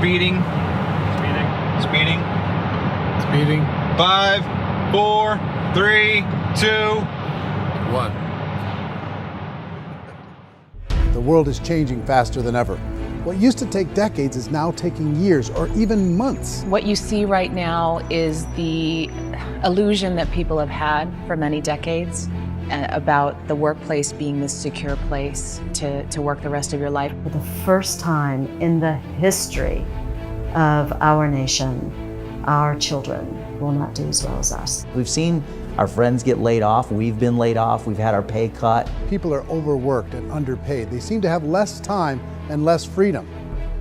Speeding. Speeding. Speeding. 5, 4, 3, 2, 1. The world is changing faster than ever. What used to take decades is now taking years or even months. What you see right now is the illusion that people have had for many decades about the workplace being this secure place to work the rest of your life. For the first time in the history of our nation, our children will not do as well as us. We've seen our friends get laid off, we've been laid off, we've had our pay cut. People are overworked and underpaid. They seem to have less time and less freedom.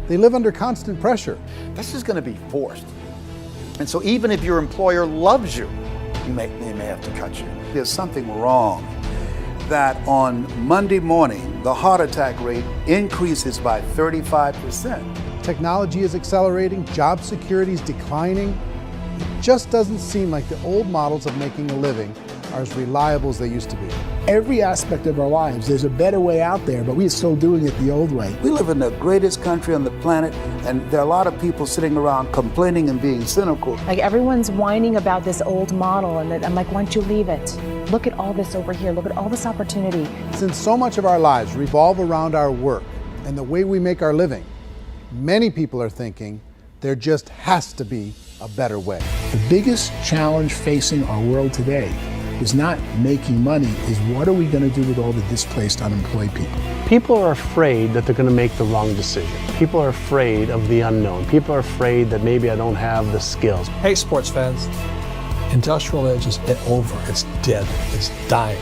They live under constant pressure. This is going to be forced. And so even if your employer loves you, they may have to cut you. There's something wrong that on Monday morning, the heart attack rate increases by 35%. Technology is accelerating, job security is declining. It just doesn't seem like the old models of making a living are as reliable as they used to be. Every aspect of our lives, there's a better way out there, but we're still doing it the old way. We live in the greatest country on the planet, and there are a lot of people sitting around complaining and being cynical. Like everyone's whining about this old model, and I'm like, why don't you leave it? Look at all this over here. Look at all this opportunity. Since so much of our lives revolve around our work and the way we make our living, many people are thinking there just has to be a better way. The biggest challenge facing our world today is not making money, is what are we going to do with all the displaced, unemployed people? People are afraid that they're going to make the wrong decision. People are afraid of the unknown. People are afraid that maybe I don't have the skills. Hey, sports fans. Industrial age is over. It's dead. It's dying.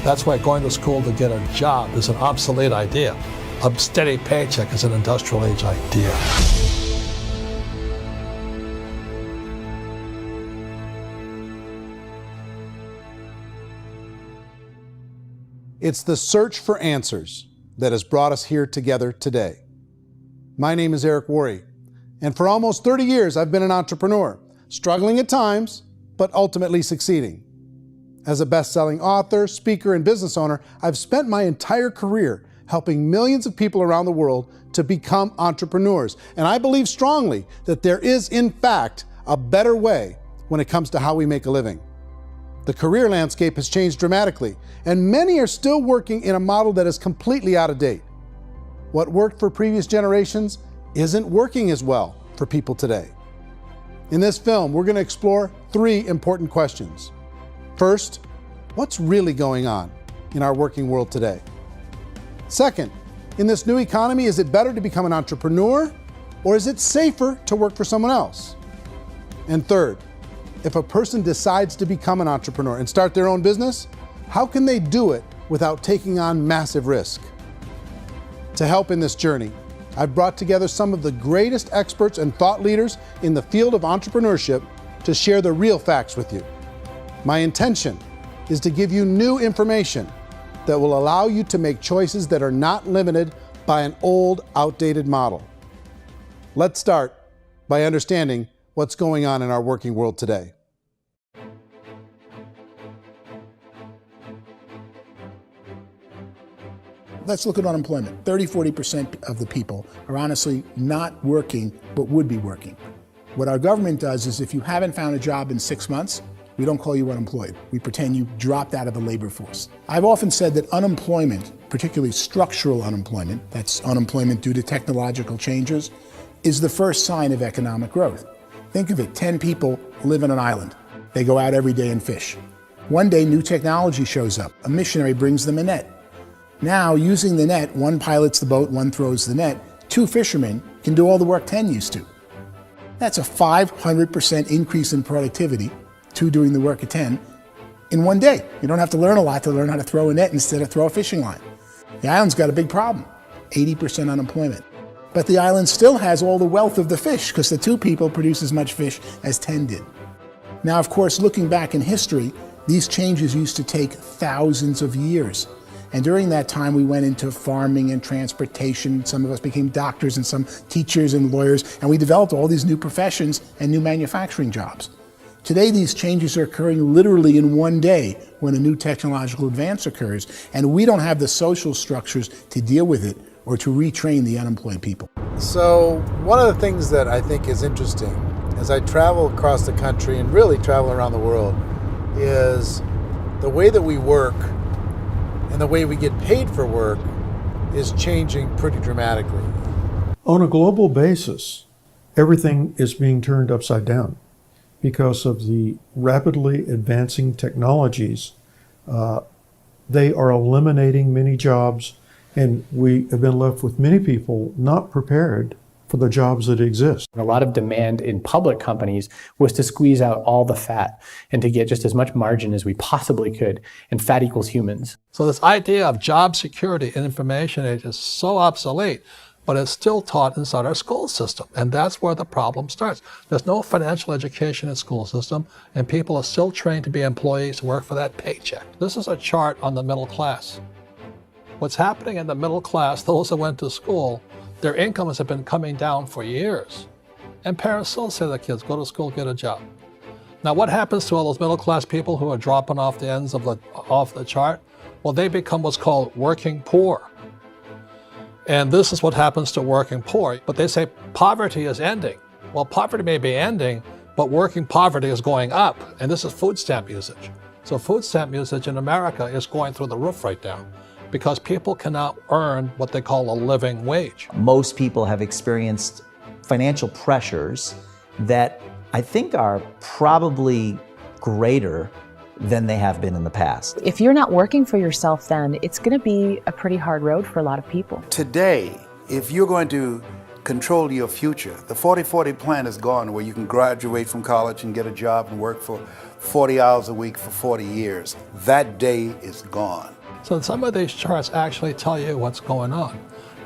That's why going to school to get a job is an obsolete idea. A steady paycheck is an industrial age idea. It's the search for answers that has brought us here together today. My name is Worre, and for almost 30 years I've been an entrepreneur, struggling at times, but ultimately succeeding. As a best-selling author, speaker, and business owner, I've spent my entire career helping millions of people around the world to become entrepreneurs. And I believe strongly that there is, in fact, a better way when it comes to how we make a living. The career landscape has changed dramatically, and many are still working in a model that is completely out of date. What worked for previous generations isn't working as well for people today. In this film, we're going to explore 3 important questions. First, what's really going on in our working world today? Second, in this new economy, is it better to become an entrepreneur, or is it safer to work for someone else? And third, if a person decides to become an entrepreneur and start their own business, how can they do it without taking on massive risk? To help in this journey, I've brought together some of the greatest experts and thought leaders in the field of entrepreneurship to share the real facts with you. My intention is to give you new information that will allow you to make choices that are not limited by an old, outdated model. Let's start by understanding what's going on in our working world today. Let's look at unemployment. 30–40% of the people are honestly not working, but would be working. What our government does is if you haven't found a job in 6 months, we don't call you unemployed. We pretend you dropped out of the labor force. I've often said that unemployment, particularly structural unemployment, that's unemployment due to technological changes, is the first sign of economic growth. Think of it, 10 people live on an island. They go out every day and fish. One day, new technology shows up. A missionary brings them a net. Now, using the net, one pilots the boat, one throws the net. 2 fishermen can do all the work 10 used to. That's a 500% increase in productivity, 2 doing the work of 10, in one day. You don't have to learn a lot to learn how to throw a net instead of throw a fishing line. The island's got a big problem, 80% unemployment. But the island still has all the wealth of the fish because the 2 people produce as much fish as 10 did. Now, of course, looking back in history, these changes used to take thousands of years. And during that time, we went into farming and transportation. Some of us became doctors and some teachers and lawyers, and we developed all these new professions and new manufacturing jobs. Today, these changes are occurring literally in one day when a new technological advance occurs, and we don't have the social structures to deal with it or to retrain the unemployed people. So one of the things that I think is interesting as I travel across the country and really travel around the world is the way that we work and the way we get paid for work is changing pretty dramatically. On a global basis, everything is being turned upside down because of the rapidly advancing technologies. They are eliminating many jobs, and we have been left with many people not prepared for the jobs that exist. A lot of demand in public companies was to squeeze out all the fat and to get just as much margin as we possibly could, and fat equals humans. So this idea of job security in information age is so obsolete, but it's still taught inside our school system. And that's where the problem starts. There's no financial education in school system, and people are still trained to be employees to work for that paycheck. This is a chart on the middle class. What's happening in the middle class, those that went to school, their incomes have been coming down for years. And parents still say to their kids, go to school, get a job. Now what happens to all those middle class people who are dropping off the ends of the chart? Well, they become what's called working poor. And this is what happens to working poor. But they say poverty is ending. Well, poverty may be ending, but working poverty is going up. And this is food stamp usage. So food stamp usage in America is going through the roof right now because people cannot earn what they call a living wage. Most people have experienced financial pressures that I think are probably greater than they have been in the past. If you're not working for yourself, then it's going to be a pretty hard road for a lot of people. Today, if you're going to control your future, the 40-40 plan is gone where you can graduate from college and get a job and work for 40 hours a week for 40 years. That day is gone. So some of these charts actually tell you what's going on.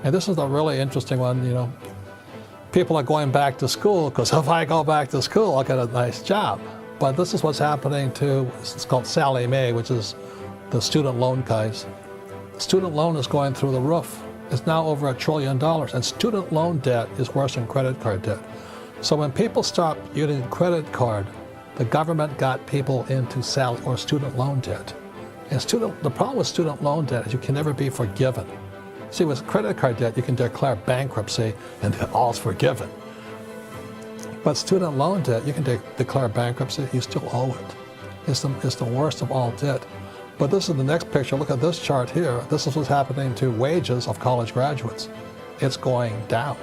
And this is a really interesting one, you know. People are going back to school because if I go back to school, I'll get a nice job. But this is what's happening to, it's called Sallie Mae, which is the student loan guys. Student loan is going through the roof. It's now over $1 trillion, and student loan debt is worse than credit card debt. So when people stopped using credit card, the government got people into student loan debt. And the problem with student loan debt is you can never be forgiven. See, with credit card debt, you can declare bankruptcy and all's forgiven. But student loan debt, you can declare bankruptcy, you still owe it. It's the worst of all debt. But this is the next picture. Look at this chart here. This is what's happening to wages of college graduates. It's going down.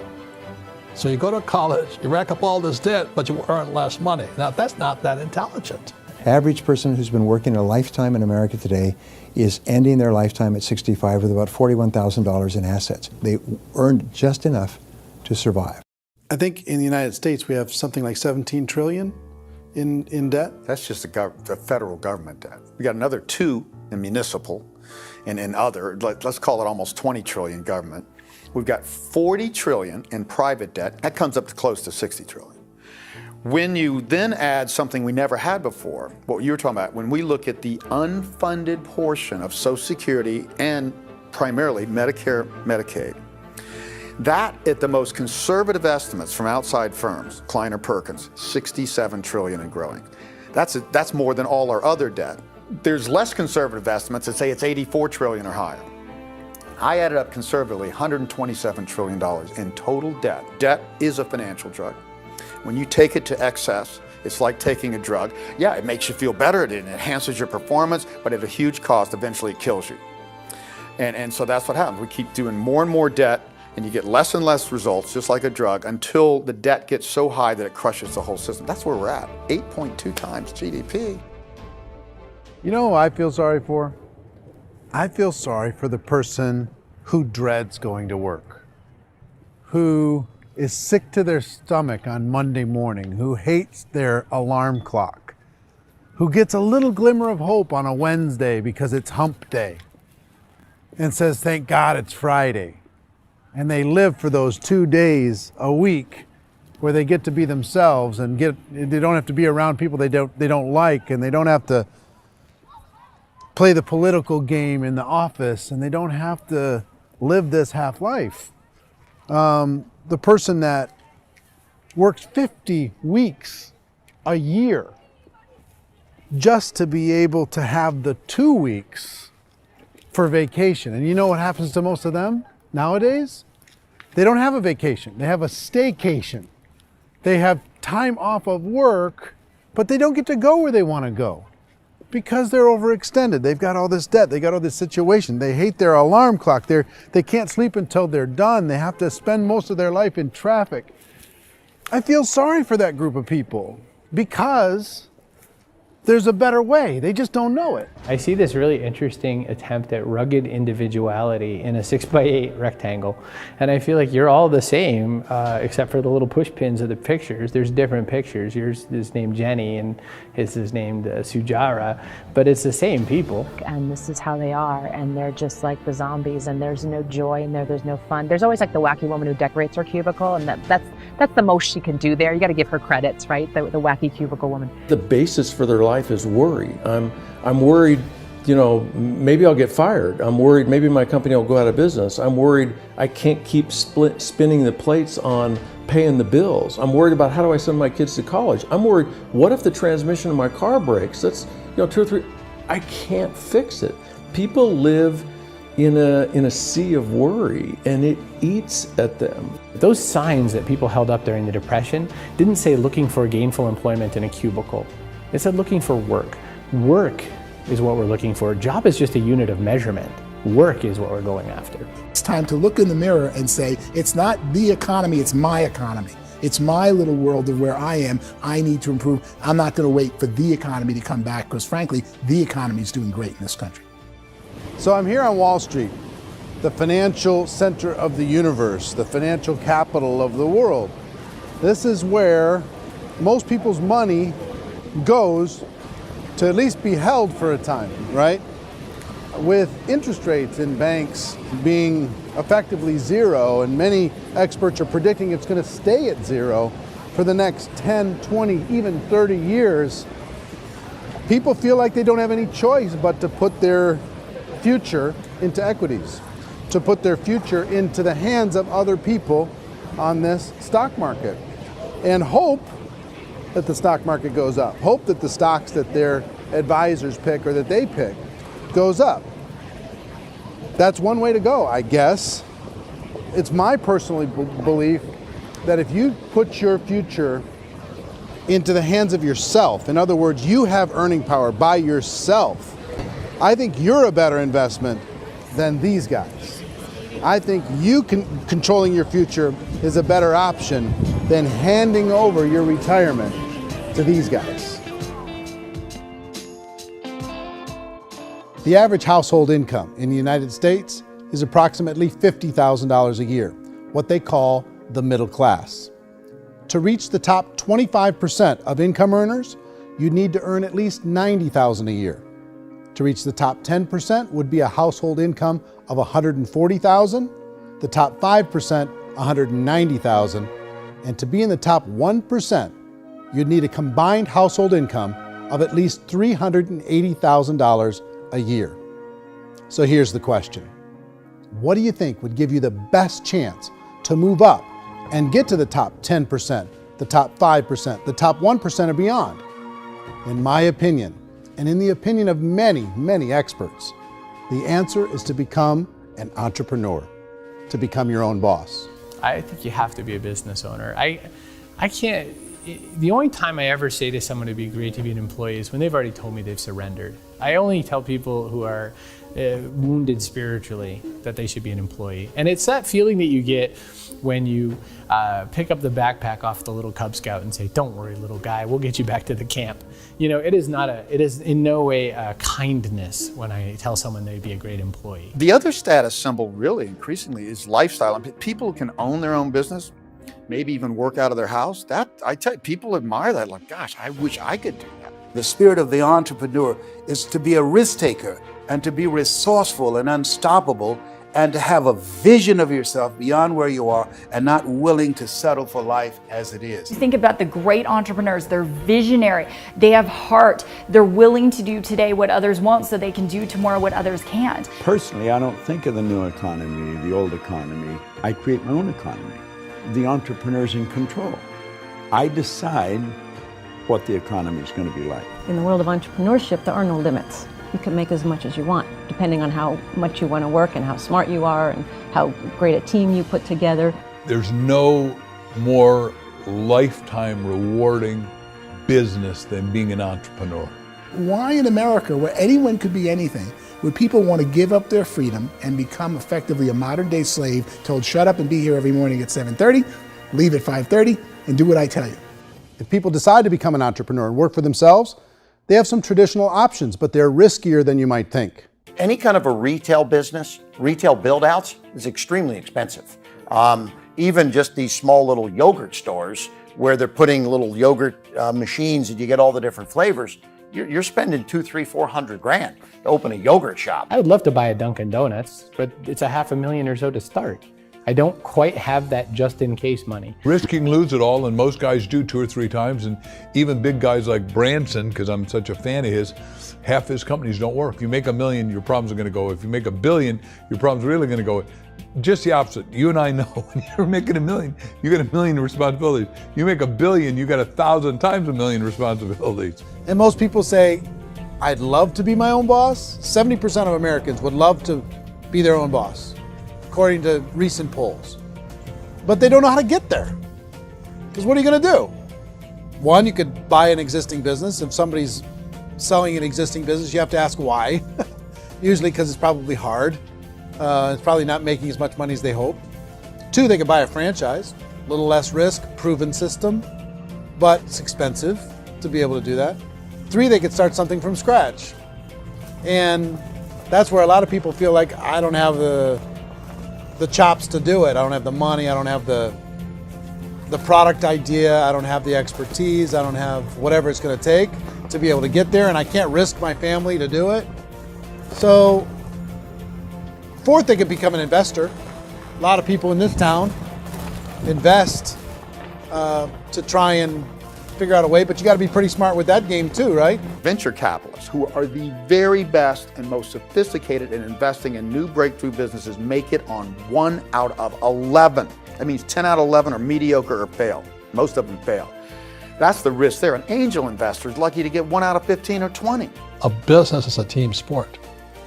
So you go to college, you rack up all this debt, but you earn less money. Now, that's not that intelligent. Average person who's been working a lifetime in America today is ending their lifetime at 65 with about $41,000 in assets. They earned just enough to survive. I think in the United States we have something like 17 trillion in debt. That's just the federal government debt. We got another 2 in municipal and in other, let's call it almost 20 trillion government. We've got 40 trillion in private debt. That comes up to close to 60 trillion. When you then add something we never had before, what you were talking about, when we look at the unfunded portion of Social Security and primarily Medicare, Medicaid, that at the most conservative estimates from outside firms, Kleiner Perkins, 67 trillion and growing. That's more than all our other debt. There's less conservative estimates that say it's 84 trillion or higher. I added up conservatively $127 trillion in total debt. Debt is a financial drug. When you take it to excess, it's like taking a drug. Yeah, it makes you feel better, it enhances your performance, but at a huge cost, eventually it kills you. And so that's what happens. We keep doing more and more debt, and you get less and less results, just like a drug, until the debt gets so high that it crushes the whole system. That's where we're at, 8.2 times GDP. You know who I feel sorry for? I feel sorry for the person who dreads going to work, who is sick to their stomach on Monday morning, who hates their alarm clock, who gets a little glimmer of hope on a Wednesday because it's hump day and says, thank God it's Friday. And they live for those 2 days a week where they get to be themselves and they don't have to be around people they don't like, and they don't have to play the political game in the office, and they don't have to live this half life. The person that works 50 weeks a year just to be able to have the 2 weeks for vacation. And you know what happens to most of them nowadays? They don't have a vacation. They have a staycation. They have time off of work, but they don't get to go where they want to go because they're overextended. They've got all this debt. They got all this situation. They hate their alarm clock. They can't sleep until they're done. They have to spend most of their life in traffic. I feel sorry for that group of people because there's a better way. They just don't know it. I see this really interesting attempt at rugged individuality in a 6x8 rectangle. And I feel like you're all the same, except for the little push pins of the pictures. There's different pictures. Yours is named Jenny and his is named Sujara, but it's the same people. And this is how they are, and they're just like the zombies, and there's no joy in there, there's no fun. There's always like the wacky woman who decorates her cubicle, and that's the most she can do there. You got to give her credits, right? The wacky cubicle woman. The basis for their life is worry. I'm worried, you know, maybe I'll get fired. I'm worried maybe my company will go out of business. I'm worried I can't keep spinning the plates on paying the bills. I'm worried about how do I send my kids to college. I'm worried, what if the transmission of my car breaks? That's, you know, 2 or 3, I can't fix it. People live in a sea of worry, and it eats at them. Those signs that people held up during the Depression didn't say looking for gainful employment in a cubicle. It said looking for work. Work is what we're looking for. Job is just a unit of measurement. Work is what we're going after. It's time to look in the mirror and say, it's not the economy, it's my economy. It's my little world of where I am. I need to improve. I'm not going to wait for the economy to come back because frankly, the economy is doing great in this country. So I'm here on Wall Street, the financial center of the universe, the financial capital of the world. This is where most people's money goes to at least be held for a time, right? With interest rates in banks being effectively zero, and many experts are predicting it's going to stay at zero for the next 10, 20, even 30 years, people feel like they don't have any choice but to put their future into equities, to put their future into the hands of other people on this stock market, and hope that the stock market goes up, hope that the stocks that their advisors pick or that they pick goes up. That's one way to go, I guess. It's my personal belief that if you put your future into the hands of yourself, in other words, you have earning power by yourself, I think you're a better investment than these guys. I think controlling your future is a better option than handing over your retirement to these guys. The average household income in the United States is approximately $50,000 a year, what they call the middle class. To reach the top 25% of income earners, you'd need to earn at least $90,000 a year. To reach the top 10% would be a household income of $140,000, the top 5%, $190,000, and to be in the top 1%, you'd need a combined household income of at least $380,000 a year. So here's the question. What do you think would give you the best chance to move up and get to the top 10%, the top 5%, the top 1% or beyond? In my opinion, and in the opinion of many, many experts, the answer is to become an entrepreneur, to become your own boss. I think you have to be a business owner. I can't, the only time I ever say to someone it'd be great to be an employee is when they've already told me they've surrendered. I only tell people who are wounded spiritually that they should be an employee. And it's that feeling that you get when you pick up the backpack off the little Cub Scout and say, "Don't worry, little guy, we'll get you back to the camp." You know, it is in no way a kindness when I tell someone they'd be a great employee. The other status symbol really increasingly is lifestyle. And people can own their own business, maybe even work out of their house. That, I tell you, people admire that, like, gosh, I wish I could do that. The spirit of the entrepreneur is to be a risk taker and to be resourceful and unstoppable and to have a vision of yourself beyond where you are and not willing to settle for life as it is. You think about the great entrepreneurs, they're visionary, they have heart, they're willing to do today what others won't so they can do tomorrow what others can't. Personally, I don't think of the new economy, the old economy. I create my own economy. The entrepreneur's in control. I decide what the economy is going to be like. In the world of entrepreneurship, there are no limits. you can make as much as you want, depending on how much you want to work and how smart you are and how great a team you put together. There's no more lifetime rewarding business than being an entrepreneur. Why in America, where anyone could be anything, would people want to give up their freedom and become effectively a modern-day slave, told shut up and be here every morning at 7:30, leave at 5:30, and do what I tell you? If people decide to become an entrepreneur and work for themselves, they have some traditional options, but they're riskier than you might think. Any kind of a retail business, retail build-outs, is extremely expensive. Even just these small little yogurt stores where they're putting little yogurt machines and you get all the different flavors, you're spending $200,000, $300,000, $400,000 to open a yogurt shop. I would love to buy a Dunkin' Donuts, but it's $500,000 or so to start. I don't quite have that just in case money. Risking lose it all, and most guys do 2 or 3 times, and even big guys like Branson, because I'm such a fan of his, half his companies don't work. If you make $1 million, your problems are gonna go. If you make $1 billion, your problems are really gonna go. Just the opposite. You and I know when you're making $1 million, you got $1 million responsibilities. You make $1 billion, you got 1,000 times $1 million responsibilities. And most people say, I'd love to be my own boss. 70% of Americans would love to be their own boss, according to recent polls. But they don't know how to get there. Because what are you going to do? One, you could buy an existing business. If somebody's selling an existing business, you have to ask why. Usually because it's probably hard. It's probably not making as much money as they hope. 2, they could buy a franchise. A little less risk, proven system, but it's expensive to be able to do that. 3, they could start something from scratch. And that's where a lot of people feel like, I don't have the chops to do it. I don't have the money. I don't have the product idea. I don't have the expertise. I don't have whatever it's going to take to be able to get there, and I can't risk my family to do it. So 4th, they could become an investor. A lot of people in this town invest to try and figure out a way, but you got to be pretty smart with that game too, right? Venture capitalists, who are the very best and most sophisticated in investing in new breakthrough businesses, make it on 1 out of 11. That means 10 out of 11 are mediocre or fail. Most of them fail. That's the risk there. An angel investor is lucky to get 1 out of 15 or 20. A business is a team sport.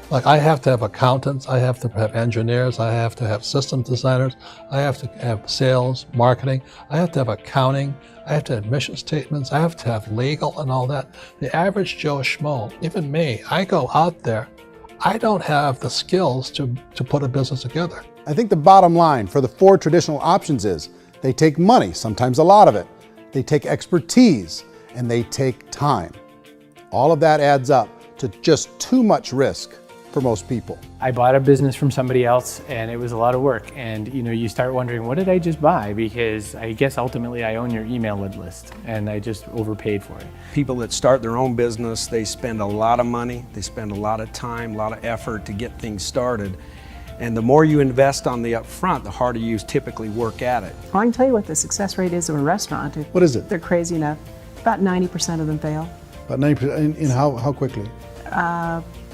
Like, I have to have accountants, I have to have engineers, I have to have systems designers, I have to have sales, marketing, I have to have accounting, I have to have mission statements, I have to have legal and all that. The average Joe Schmo, even me, I go out there, I don't have the skills to put a business together. I think the bottom line for the 4 traditional options is they take money, sometimes a lot of it. They take expertise, and they take time. All of that adds up to just too much risk for most people. I bought a business from somebody else and it was a lot of work. And you start wondering, what did I just buy? Because I guess ultimately I own your email list and I just overpaid for it. People that start their own business, they spend a lot of money, they spend a lot of time, a lot of effort to get things started. And the more you invest on the upfront, the harder you typically work at it. Well, I can tell you what the success rate is of a restaurant. What is it? They're crazy enough. About 90% of them fail. About 90%, in how quickly?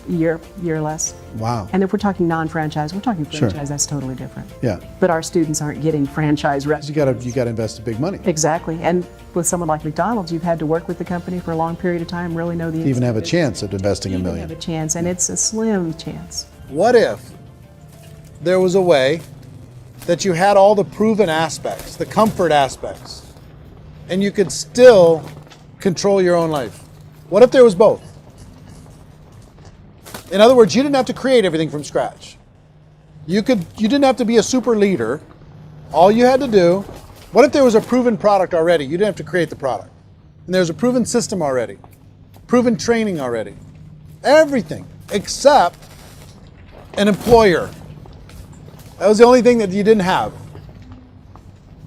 Year or less. Wow. And if we're talking non-franchise, we're talking franchise, Sure. That's totally different. Yeah. But our students aren't getting franchise restaurants. You got to invest big money. Exactly. And with someone like McDonald's, you've had to work with the company for a long period of time, really know the To even have a business. chance at investing $1 million. Have a chance, and it's a slim chance. What if there was a way that you had all the proven aspects, the comfort aspects, and you could still control your own life? What if there was both? In other words, you didn't have to create everything from scratch. You didn't have to be a super leader. All you had to do, what if there was a proven product already? You didn't have to create the product. And there's a proven system already, proven training already. Everything except an employer. That was the only thing that you didn't have.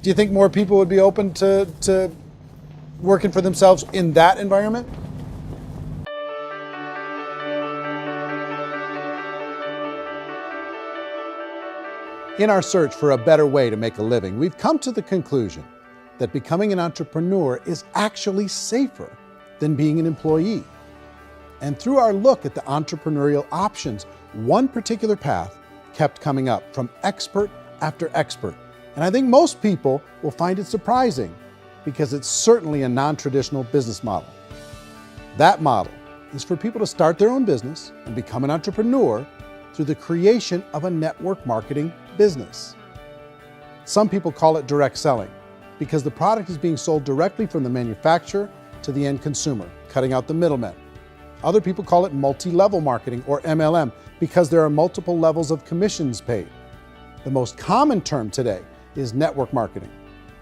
Do you think more people would be open to working for themselves in that environment? In our search for a better way to make a living, we've come to the conclusion that becoming an entrepreneur is actually safer than being an employee. And through our look at the entrepreneurial options, one particular path kept coming up from expert after expert. And I think most people will find it surprising because it's certainly a non-traditional business model. That model is for people to start their own business and become an entrepreneur through the creation of a network marketing business. Some people call it direct selling because the product is being sold directly from the manufacturer to the end consumer, cutting out the middlemen. Other people call it multi-level marketing, or MLM, because there are multiple levels of commissions paid. The most common term today is network marketing,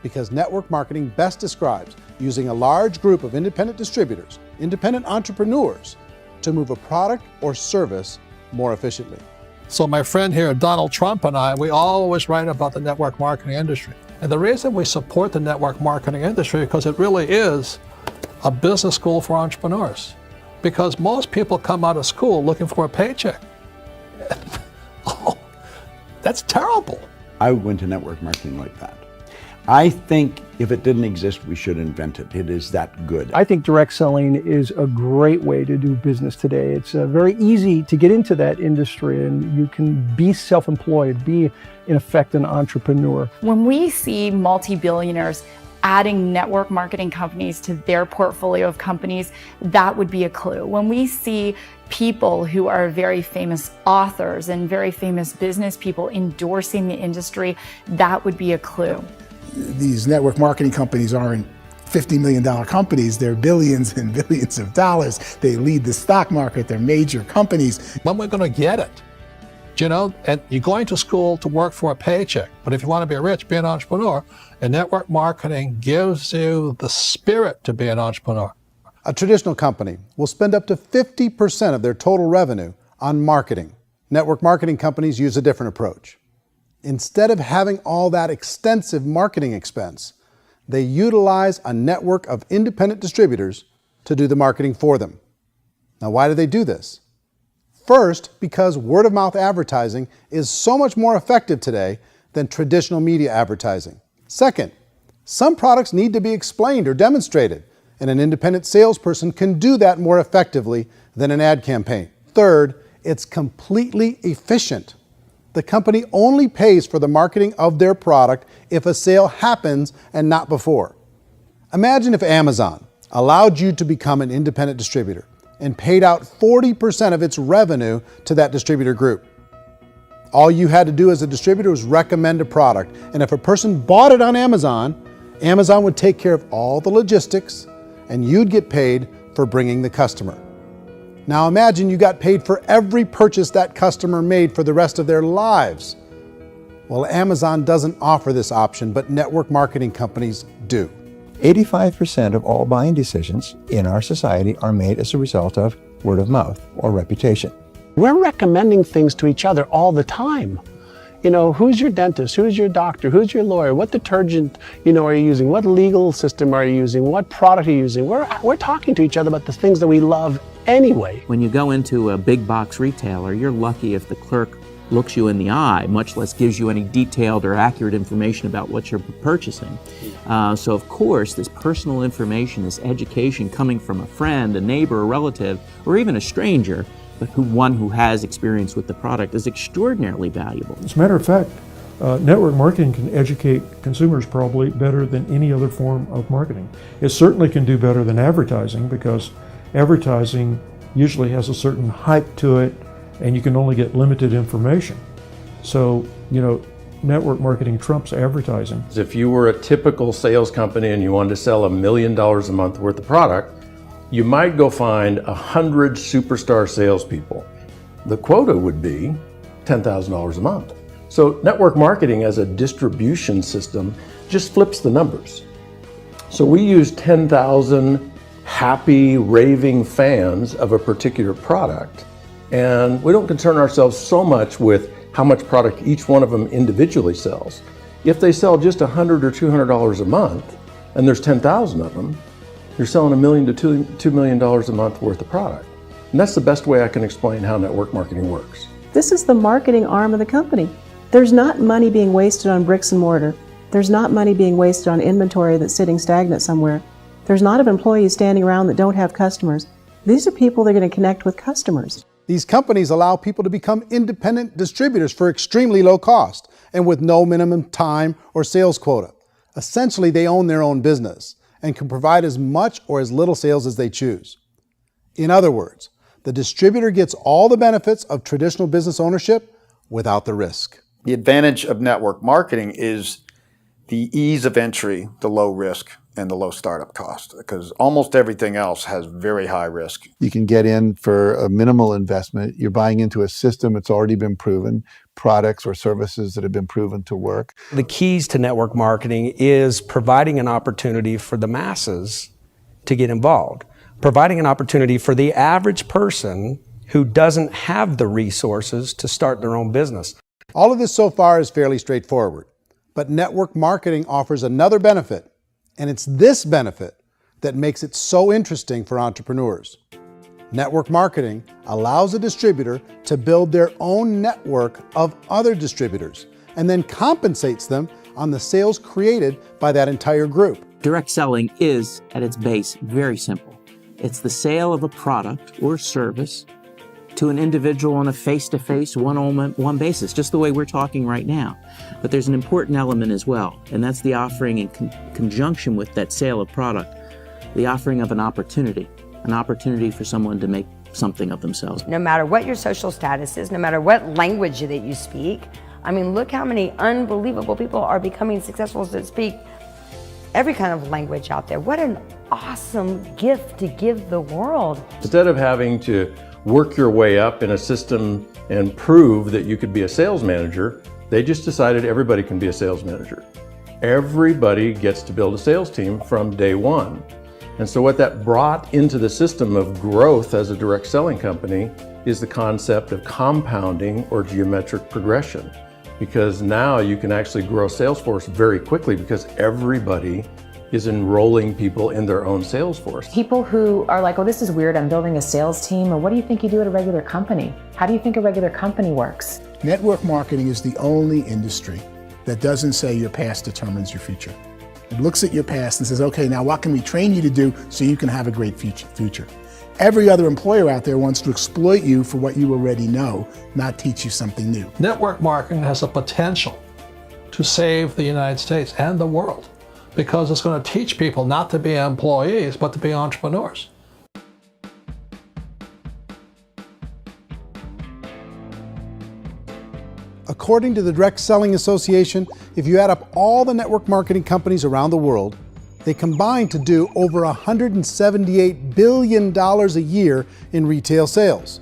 because network marketing best describes using a large group of independent distributors, independent entrepreneurs, to move a product or service more efficiently. So my friend here, Donald Trump, and I, we always write about the network marketing industry. And the reason we support the network marketing industry is because it really is a business school for entrepreneurs. Because most people come out of school looking for a paycheck. Oh, that's terrible. I went to network marketing like that. I think if it didn't exist, we should invent it. It is that good. I think direct selling is a great way to do business today. It's very easy to get into that industry, and you can be self-employed, be in effect an entrepreneur. When we see multi-billionaires adding network marketing companies to their portfolio of companies, that would be a clue. When we see people who are very famous authors and very famous business people endorsing the industry, that would be a clue. These network marketing companies aren't $50 million companies, they're billions and billions of dollars. They lead the stock market, they're major companies. When we're going to get it? You know, and you're going to school to work for a paycheck, but if you want to be rich, be an entrepreneur, and network marketing gives you the spirit to be an entrepreneur. A traditional company will spend up to 50% of their total revenue on marketing. Network marketing companies use a different approach. Instead of having all that extensive marketing expense, they utilize a network of independent distributors to do the marketing for them. Now, why do they do this? First, because word-of-mouth advertising is so much more effective today than traditional media advertising. Second, some products need to be explained or demonstrated, and an independent salesperson can do that more effectively than an ad campaign. Third, it's completely efficient. The company only pays for the marketing of their product if a sale happens and not before. Imagine if Amazon allowed you to become an independent distributor and paid out 40% of its revenue to that distributor group. All you had to do as a distributor was recommend a product, and if a person bought it on Amazon, Amazon would take care of all the logistics, and you'd get paid for bringing the customer. Now imagine you got paid for every purchase that customer made for the rest of their lives. Well, Amazon doesn't offer this option, but network marketing companies do. 85% of all buying decisions in our society are made as a result of word of mouth or reputation. We're recommending things to each other all the time. You know, who's your dentist? Who's your doctor? Who's your lawyer? What detergent, are you using? What legal system are you using? What product are you using? We're talking to each other about the things that we love anyway. When you go into a big box retailer, you're lucky if the clerk looks you in the eye, much less gives you any detailed or accurate information about what you're purchasing. So of course, this personal information, this education coming from a friend, a neighbor, a relative, or even a stranger, but one who has experience with the product is extraordinarily valuable. As a matter of fact, network marketing can educate consumers probably better than any other form of marketing. It certainly can do better than advertising, because advertising usually has a certain hype to it, and you can only get limited information. So, network marketing trumps advertising. If you were a typical sales company and you wanted to sell $1 million a month worth of product, you might go find 100 superstar salespeople. The quota would be $10,000 a month. So network marketing as a distribution system just flips the numbers. So we use 10,000 happy, raving fans of a particular product, and we don't concern ourselves so much with how much product each one of them individually sells. If they sell just $100 or $200 a month, and there's 10,000 of them, you're selling $1 million to $2 million a month worth of product. And that's the best way I can explain how network marketing works. This is the marketing arm of the company. There's not money being wasted on bricks and mortar. There's not money being wasted on inventory that's sitting stagnant somewhere. There's not employees standing around that don't have customers. These are people that are going to connect with customers. These companies allow people to become independent distributors for extremely low cost and with no minimum time or sales quota. Essentially, they own their own business and can provide as much or as little sales as they choose. In other words, the distributor gets all the benefits of traditional business ownership without the risk. The advantage of network marketing is the ease of entry, the low risk, and the low startup cost, because almost everything else has very high risk. You can get in for a minimal investment. You're buying into a system that's already been proven, products or services that have been proven to work. The keys to network marketing is providing an opportunity for the masses to get involved, providing an opportunity for the average person who doesn't have the resources to start their own business. All of this so far is fairly straightforward, but network marketing offers another benefit, and it's this benefit that makes it so interesting for entrepreneurs. Network marketing allows a distributor to build their own network of other distributors and then compensates them on the sales created by that entire group. Direct selling is, at its base, very simple. It's the sale of a product or service to an individual on a face-to-face, one-on-one basis, just the way we're talking right now. But there's an important element as well, and that's the offering in conjunction with that sale of product, the offering of an opportunity for someone to make something of themselves. No matter what your social status is, no matter what language that you speak, I mean, look how many unbelievable people are becoming successful that speak every kind of language out there. What an awesome gift to give the world. Instead of having to work your way up in a system and prove that you could be a sales manager, they just decided everybody can be a sales manager. Everybody gets to build a sales team from day one. And so what that brought into the system of growth as a direct selling company is the concept of compounding or geometric progression. Because now you can actually grow a sales force very quickly because everybody is enrolling people in their own sales force. People who are like, oh, this is weird, I'm building a sales team, or what do you think you do at a regular company? How do you think a regular company works? Network marketing is the only industry that doesn't say your past determines your future. It looks at your past and says, okay, now what can we train you to do so you can have a great future? Every other employer out there wants to exploit you for what you already know, not teach you something new. Network marketing has the potential to save the United States and the world because it's going to teach people not to be employees, but to be entrepreneurs. According to the Direct Selling Association, if you add up all the network marketing companies around the world, they combine to do over $178 billion a year in retail sales.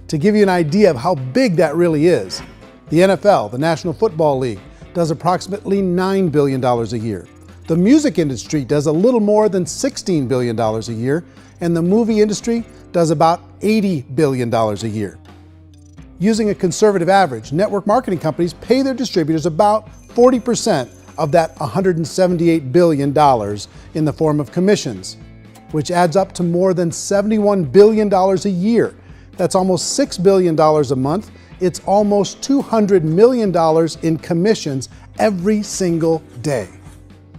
To give you an idea of how big that really is, the NFL, the National Football League, does approximately $9 billion a year. The music industry does a little more than $16 billion a year, and the movie industry does about $80 billion a year. Using a conservative average, network marketing companies pay their distributors about 40% of that $178 billion in the form of commissions, which adds up to more than $71 billion a year. That's almost $6 billion a month. It's almost $200 million in commissions every single day.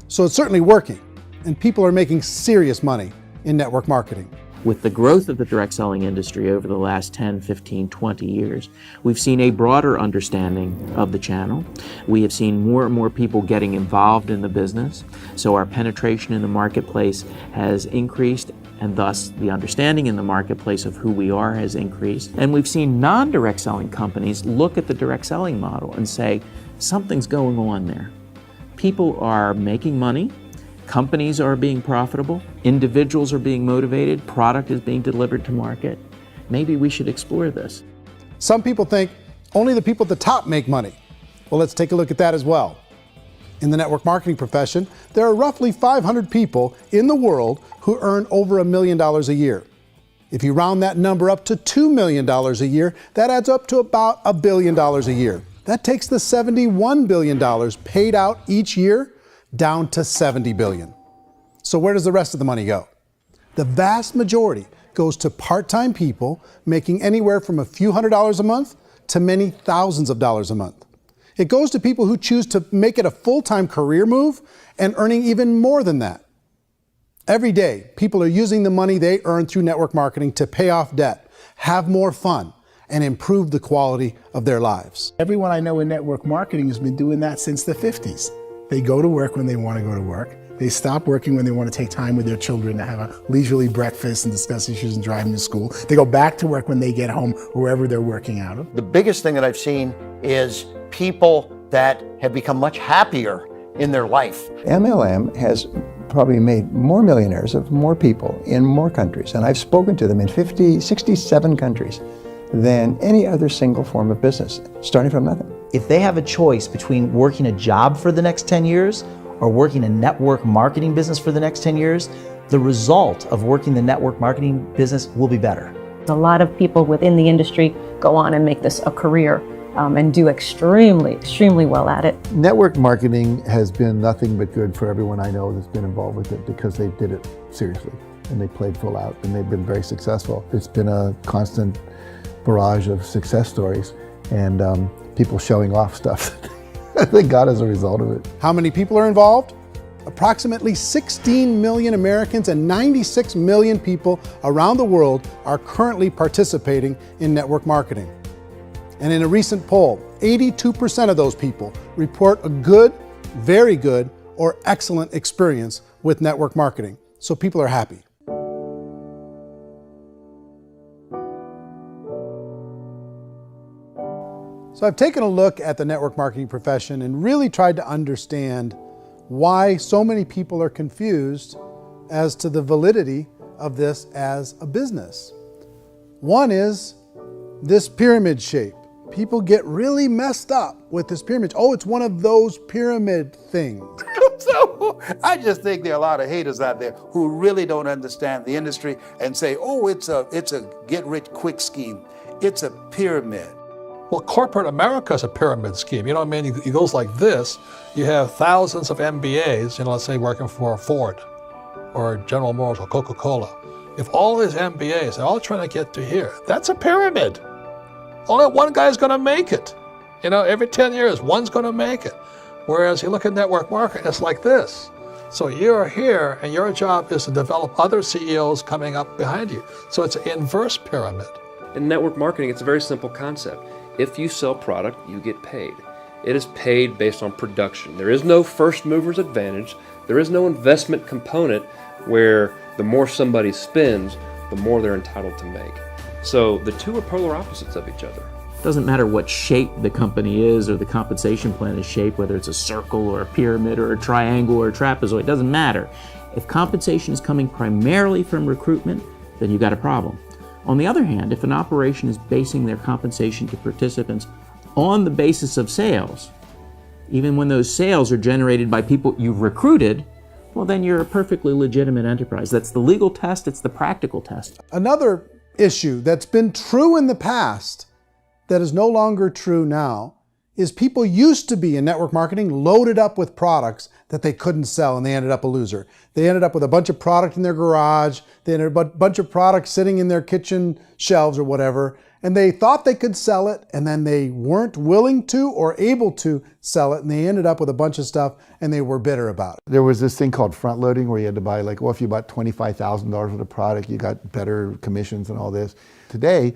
So it's certainly working, and people are making serious money in network marketing. With the growth of the direct selling industry over the last 10, 15, 20 years, we've seen a broader understanding of the channel. We have seen more and more people getting involved in the business, so our penetration in the marketplace has increased, and thus the understanding in the marketplace of who we are has increased. And we've seen non-direct selling companies look at the direct selling model and say, something's going on there. People are making money. Companies are being profitable, individuals are being motivated, product is being delivered to market. Maybe we should explore this. Some people think only the people at the top make money. Well, let's take a look at that as well. In the network marketing profession, there are roughly 500 people in the world who earn over $1 million a year. If you round that number up to $2 million a year, that adds up to about $1 billion a year. That takes the $71 billion paid out each year down to $70 billion. So where does the rest of the money go? The vast majority goes to part-time people making anywhere from a few $100s a month to many thousands of dollars a month. It goes to people who choose to make it a full-time career move and earning even more than that. Every day, people are using the money they earn through network marketing to pay off debt, have more fun, and improve the quality of their lives. Everyone I know in network marketing has been doing that since the 50s. They go to work when they want to go to work. They stop working when they want to take time with their children to have a leisurely breakfast and discuss issues and driving to school. They go back to work when they get home, wherever they're working out of. The biggest thing that I've seen is people that have become much happier in their life. MLM has probably made more millionaires of more people in more countries, and I've spoken to them in 67 countries than any other single form of business, starting from nothing. If they have a choice between working a job for the next 10 years or working a network marketing business for the next 10 years, the result of working the network marketing business will be better. A lot of people within the industry go on and make this a career and do extremely well at it. Network marketing has been nothing but good for everyone I know that's been involved with it because they did it seriously and they played full out and they've been very successful. It's been a constant barrage of success stories and people showing off stuff that they got as a result of it. How many people are involved? Approximately 16 million Americans and 96 million people around the world are currently participating in network marketing. And in a recent poll, 82% of those people report a good, very good, or excellent experience with network marketing. So people are happy. So I've taken a look at the network marketing profession and really tried to understand why so many people are confused as to the validity of this as a business. One is this pyramid shape. People get really messed up with this pyramid. Oh, it's one of those pyramid things. So I just think there are a lot of haters out there who really don't understand the industry and say, oh, it's a get-rich-quick scheme. It's a pyramid. Well, corporate America is a pyramid scheme. You know what I mean? It goes like this. You have thousands of MBAs, let's say working for Ford or General Motors or Coca-Cola. If all these MBAs are all trying to get to here, that's a pyramid. Only one guy's going to make it. Every 10 years, one's going to make it. Whereas you look at network marketing, it's like this. So you're here, and your job is to develop other CEOs coming up behind you. So it's an inverse pyramid. In network marketing, it's a very simple concept. If you sell product, you get paid. It is paid based on production. There is no first mover's advantage. There is no investment component where the more somebody spends, the more they're entitled to make. So the two are polar opposites of each other. Doesn't matter what shape the company is or the compensation plan is shaped, whether it's a circle or a pyramid or a triangle or a trapezoid, it doesn't matter. If compensation is coming primarily from recruitment, then you've got a problem. On the other hand, if an operation is basing their compensation to participants on the basis of sales, even when those sales are generated by people you've recruited, well, then you're a perfectly legitimate enterprise. That's the legal test, it's the practical test. Another issue that's been true in the past that is no longer true now is people used to be in network marketing loaded up with products that they couldn't sell and they ended up a loser. They ended up with a bunch of product in their garage, they ended up with a bunch of products sitting in their kitchen shelves or whatever, and they thought they could sell it and then they weren't willing to or able to sell it and they ended up with a bunch of stuff and they were bitter about it. There was this thing called front loading where you had to buy if you bought $25,000 worth of product, you got better commissions and all this. Today,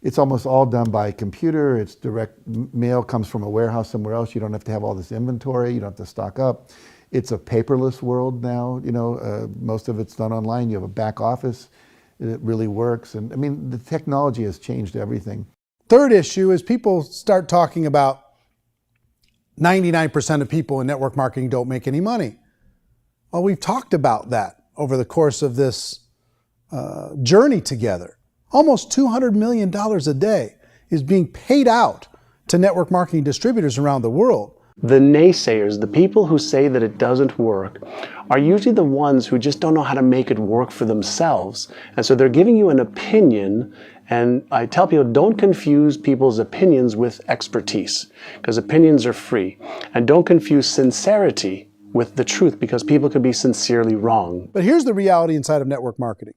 it's almost all done by computer. It's direct mail, comes from a warehouse somewhere else. You don't have to have all this inventory. You don't have to stock up. It's a paperless world now. Most of it's done online. You have a back office. It really works. And I mean, the technology has changed everything. Third issue is people start talking about 99% of people in network marketing don't make any money. Well, we've talked about that over the course of this journey together. Almost $200 million a day is being paid out to network marketing distributors around the world. The naysayers, the people who say that it doesn't work, are usually the ones who just don't know how to make it work for themselves. And so they're giving you an opinion, and I tell people, don't confuse people's opinions with expertise, because opinions are free. And don't confuse sincerity with the truth, because people can be sincerely wrong. But here's the reality inside of network marketing.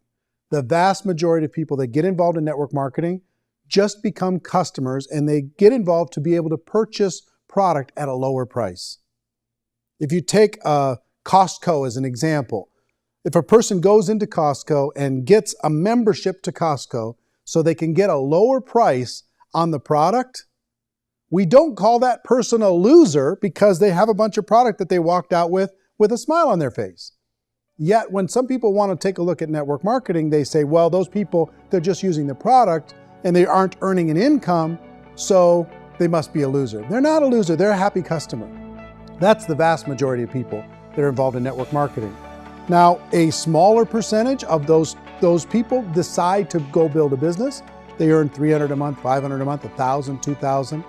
The vast majority of people that get involved in network marketing just become customers, and they get involved to be able to purchase product at a lower price. If you take Costco as an example, if a person goes into Costco and gets a membership to Costco so they can get a lower price on the product, we don't call that person a loser because they have a bunch of product that they walked out with with a smile on their face. Yet when some people want to take a look at network marketing, they say, well, those people, they're just using the product and they aren't earning an income, so they must be a loser. They're not a loser, they're a happy customer. That's the vast majority of people that are involved in network marketing. Now, a smaller percentage of those people decide to go build a business. They earn $300 a month, $500 a month, $1,000, $2,000.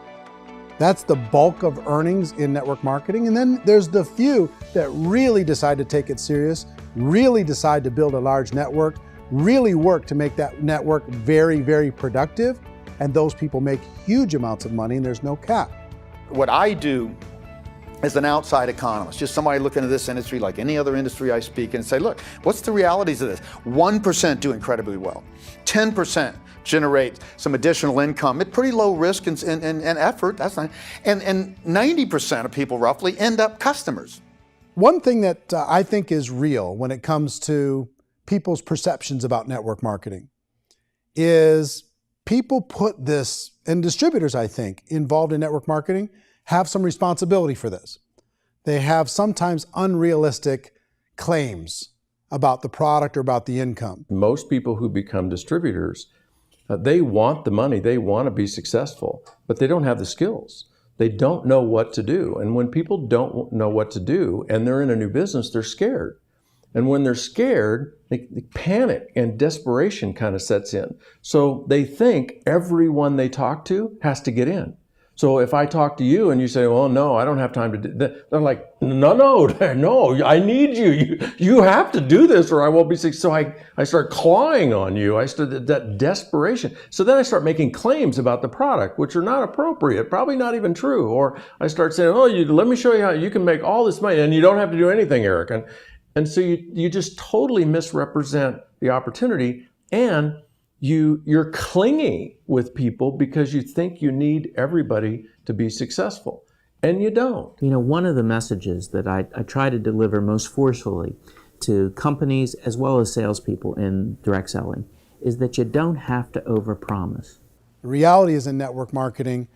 That's the bulk of earnings in network marketing. And then there's the few that really decide to take it serious, really decide to build a large network, really work to make that network very, very productive. And those people make huge amounts of money and there's no cap. What I do as an outside economist, just somebody looking at this industry like any other industry I speak and say, look, what's the realities of this? 1% do incredibly well. 10% generate some additional income at pretty low risk and effort. That's not, and 90% of people roughly end up customers. One thing that I think is real when it comes to people's perceptions about network marketing is people put this, and distributors, I think, involved in network marketing have some responsibility for this. They have sometimes unrealistic claims about the product or about the income. Most people who become distributors, they want the money, they want to be successful, but they don't have the skills. They don't know what to do. And when people don't know what to do and they're in a new business, they're scared. And when they're scared, they panic and desperation kind of sets in. So they think everyone they talk to has to get in. So if I talk to you and you say, well, no, I don't have time to do that, they're like, no, I need you. You have to do this or I won't be successful. So I start clawing on you. I start that desperation. So then I start making claims about the product, which are not appropriate, probably not even true. Or I start saying, oh, let me show you how you can make all this money and you don't have to do anything, Eric. And so you just totally misrepresent the opportunity, and you're clingy with people because you think you need everybody to be successful, and you don't. You know, one of the messages that I try to deliver most forcefully to companies as well as salespeople in direct selling is that you don't have to overpromise. The reality is in network marketing,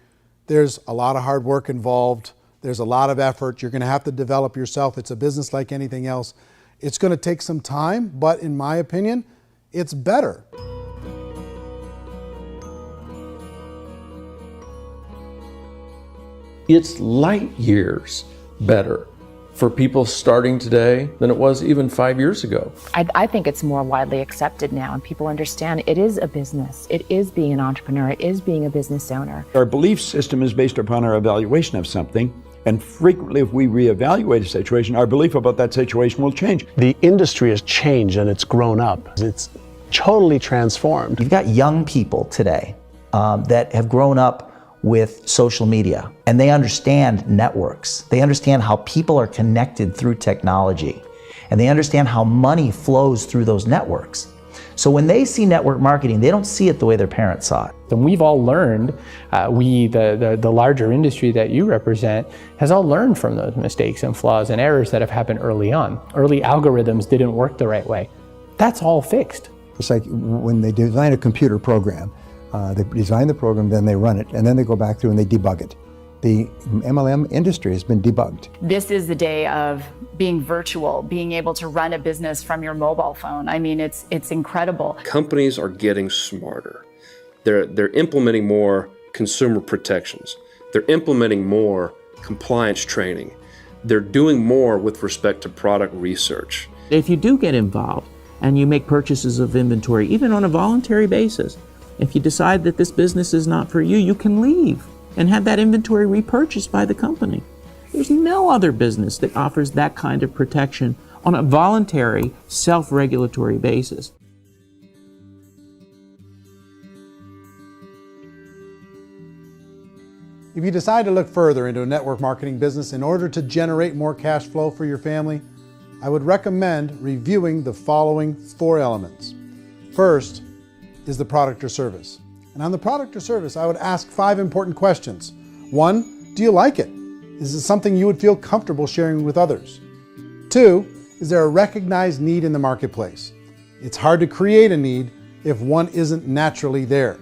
there's a lot of hard work involved. There's a lot of effort. You're going to have to develop yourself. It's a business like anything else. It's going to take some time, but in my opinion, it's better. It's light years better for people starting today than it was even 5 years ago. I think it's more widely accepted now, and people understand it is a business. It is being an entrepreneur. It is being a business owner. Our belief system is based upon our evaluation of something. And frequently, if we reevaluate a situation, our belief about that situation will change. The industry has changed and it's grown up. It's totally transformed. You've got young people today that have grown up with social media, and they understand networks. They understand how people are connected through technology, and they understand how money flows through those networks. So when they see network marketing, they don't see it the way their parents saw it. And we've all learned, the larger industry that you represent, has all learned from those mistakes and flaws and errors that have happened early on. Early algorithms didn't work the right way. That's all fixed. It's like when they design a computer program, they design the program, then they run it, and then they go back through and they debug it. The MLM industry has been debugged. This is the day of being virtual, being able to run a business from your mobile phone. I mean, it's incredible. Companies are getting smarter. They're implementing more consumer protections. They're implementing more compliance training. They're doing more with respect to product research. If you do get involved and you make purchases of inventory, even on a voluntary basis, if you decide that this business is not for you, you can leave and have that inventory repurchased by the company. There's no other business that offers that kind of protection on a voluntary, self-regulatory basis. If you decide to look further into a network marketing business in order to generate more cash flow for your family, I would recommend reviewing the following 4 elements. First is the product or service. And on the product or service, I would ask 5 important questions. 1, do you like it? Is it something you would feel comfortable sharing with others? 2, is there a recognized need in the marketplace? It's hard to create a need if one isn't naturally there.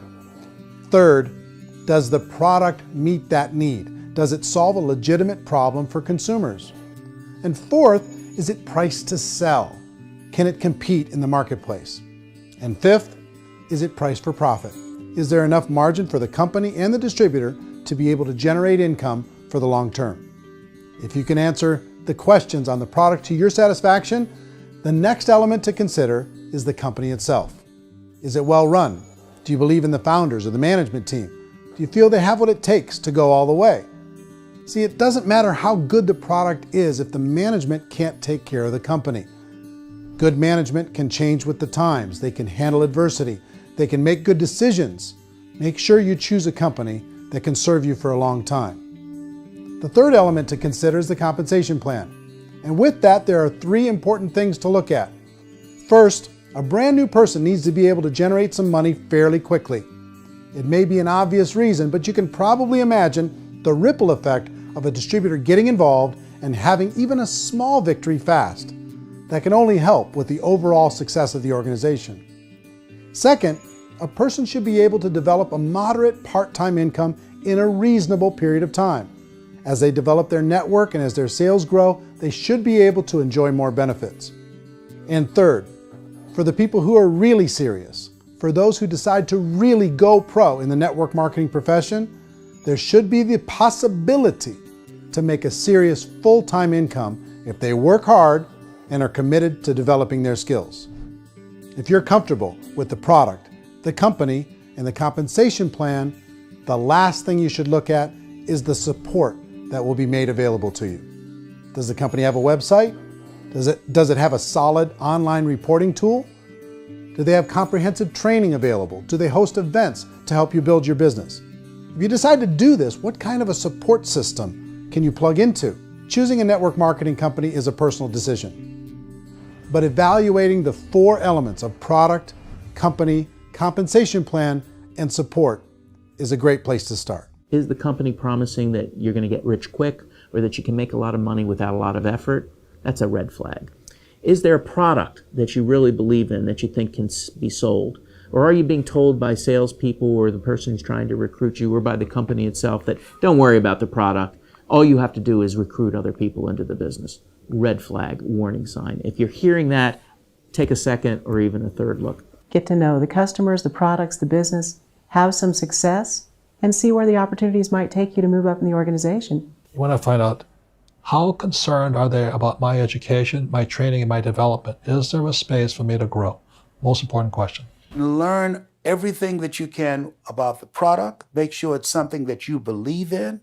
3rd, does the product meet that need? Does it solve a legitimate problem for consumers? And 4th, Is it priced to sell? Can it compete in the marketplace? And fifth, is it priced for profit? Is there enough margin for the company and the distributor to be able to generate income for the long term? If you can answer the questions on the product to your satisfaction, the next element to consider is the company itself. Is it well run? Do you believe in the founders or the management team? Do you feel they have what it takes to go all the way? See, it doesn't matter how good the product is if the management can't take care of the company. Good management can change with the times. They can handle adversity. They can make good decisions. Make sure you choose a company that can serve you for a long time. The third element to consider is the compensation plan. And with that, there are 3 important things to look at. First, a brand new person needs to be able to generate some money fairly quickly. It may be an obvious reason, but you can probably imagine the ripple effect of a distributor getting involved and having even a small victory fast. That can only help with the overall success of the organization. Second, a person should be able to develop a moderate part-time income in a reasonable period of time. As they develop their network and as their sales grow, they should be able to enjoy more benefits. And third, for the people who are really serious, for those who decide to really go pro in the network marketing profession, there should be the possibility to make a serious full-time income if they work hard and are committed to developing their skills. If you're comfortable with the product, the company, and the compensation plan, the last thing you should look at is the support that will be made available to you. Does the company have a website? Does it have a solid online reporting tool? Do they have comprehensive training available? Do they host events to help you build your business? If you decide to do this, what kind of a support system can you plug into? Choosing a network marketing company is a personal decision. But evaluating the 4 elements of product, company, compensation plan, and support is a great place to start. Is the company promising that you're going to get rich quick or that you can make a lot of money without a lot of effort? That's a red flag. Is there a product that you really believe in that you think can be sold? Or are you being told by salespeople or the person who's trying to recruit you or by the company itself that don't worry about the product, all you have to do is recruit other people into the business? Red flag, warning sign. If you're hearing that, take a second or even a third look. Get to know the customers, the products, the business, have some success, and see where the opportunities might take you to move up in the organization. You want to find out, how concerned are they about my education, my training, and my development? Is there a space for me to grow? Most important question. Learn everything that you can about the product. Make sure it's something that you believe in,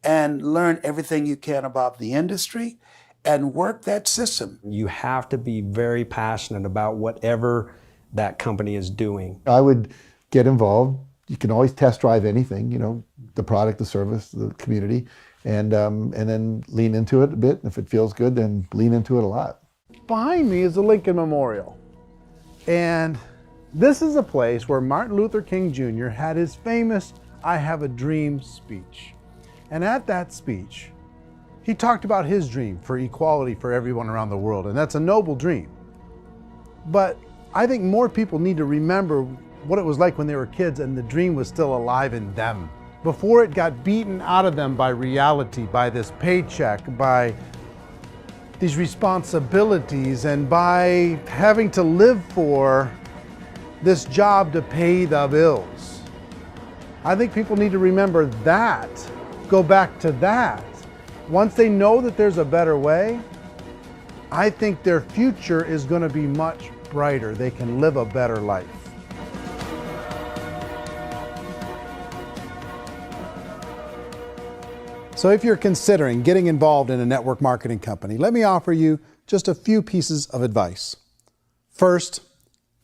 and learn everything you can about the industry and work that system. You have to be very passionate about whatever that company is doing. I would get involved. You can always test drive anything, you know, the product, the service, the community, and then lean into it a bit. If it feels good, then lean into it a lot. Behind me is the Lincoln Memorial. And this is a place where Martin Luther King Jr. had his famous "I Have a Dream" speech. And at that speech, he talked about his dream for equality for everyone around the world, and that's a noble dream. But I think more people need to remember what it was like when they were kids and the dream was still alive in them. Before it got beaten out of them by reality, by this paycheck, by these responsibilities, and by having to live for this job to pay the bills. I think people need to remember that, go back to that. Once they know that there's a better way, I think their future is going to be much brighter. They can live a better life. So if you're considering getting involved in a network marketing company, let me offer you just a few pieces of advice. First,